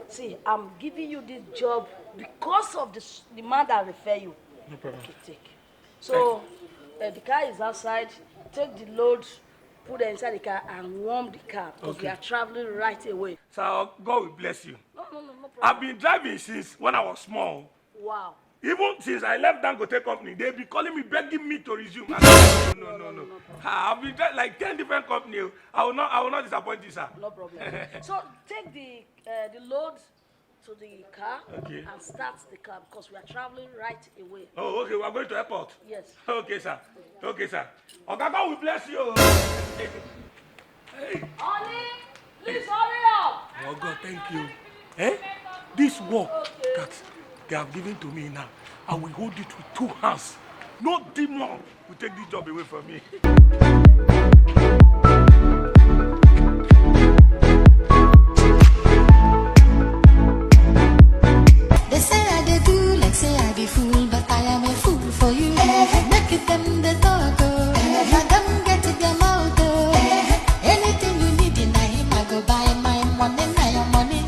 See, I'm giving you this job because of the man that refer you. No problem. Okay, take. So, the car is outside. Take the load, put it inside the car, and warm the car because we are traveling right away. So God will bless you. No problem. I've been driving since when I was small. Wow. Even since I left Dangote company, they be calling me, begging me to resume. I said, no. I've been like 10 different companies. I will not disappoint you, sir. No problem. So take the load to the car and start the car because we are traveling right away. Oh, okay. We are going to airport. Yes. Okay, sir. Okay, sir. Okay, God will bless you. Hey. Ollie, please hurry up. Oh God, thank you. Eh? This work that they have given to me now, I will hold it with 2 hands. No demon will take this job away from me. They say I dey do like say I be fool, but I am a fool for you. Make it them the talk, now them get it them out. Anything you need in him, I go buy my money, now your money.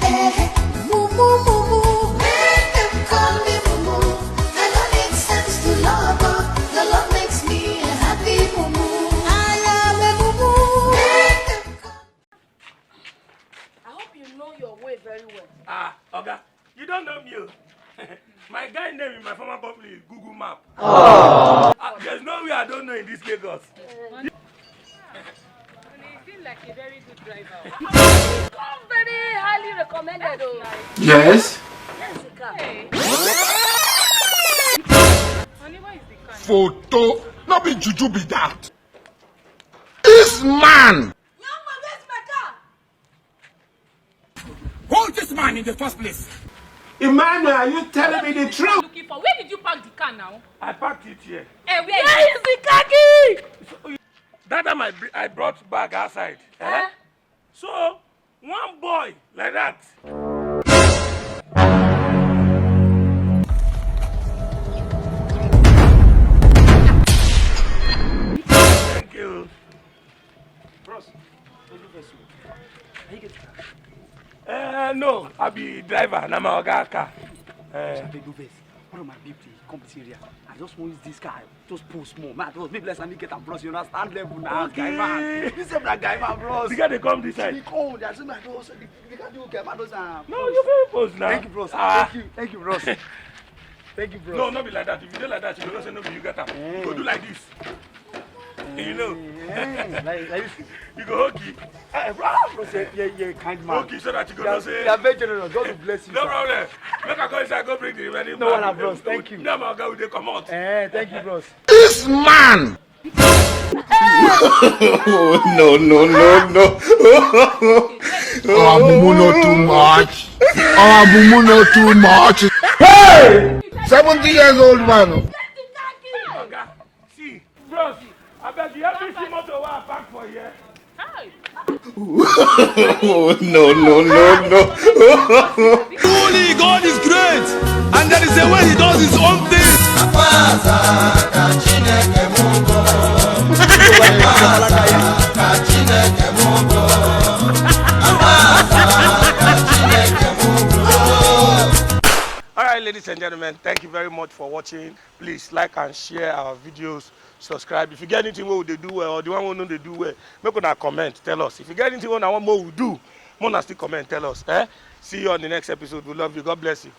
Moo moo moo moo, make them call me moo moo. I don't need sense to love, your love makes me a happy moo moo. I am a moo moo. Make them call. I hope you know your way very well. Ah, Oga, you don't know me. My guy name in my former company is Google Map. There's no way I don't know in this Lagos. You seem like a very good driver. Come very highly recommended. Yes. Yes, the car. Hey. Honey, where is the car? Photo. Not be juju be that. This man. Young man, where's my car? Who is this man in the first place? Emmanuel, are you telling me the truth? Looking for? Where did you park the car now? I parked it here. Hey, where Where is the car key? That time I brought bag outside. So, one boy like that. Thank you. Bros, No, I be driver. Na my oga car. they do this. One of my people come this area. I just want to use this car. Just pull small. Man, just maybe let's get them bros. You understand level now, guy man. You say that guy man, bros. The guy they come this side. They come. They say my bros. They can do guy man. Those No, you very close now. Thank you, bros. Ah. Thank you, bros. Thank you, bros. No, not be like that. If you do like that, you don't say no, you get up. You go do like this. You know. like this. You go huggy. Bros, yeah, kind man. Huggy so that you go not say. You are very generous. God will bless you. No sir. problem. Make I go inside, go bring the remaining. No one, bros. Thank you. Now my guy will they come out. Thank you, bros. This man. No. Our mumu not too much. Our mumu not too much. Hey! 70 years old man. Oga, see, bros, I beg you help me see motor where I park for here. Hi. No. Truly, God is great, and there is a way He does His own thing. All right, ladies and gentlemen, thank you very much for watching. Please like and share our videos. Subscribe. If you get anything what they do well, or the one who know they do well, make una comment. Tell us. If you get anything what I want more we do, more still comment. Tell us. See you on the next episode. We love you. God bless you.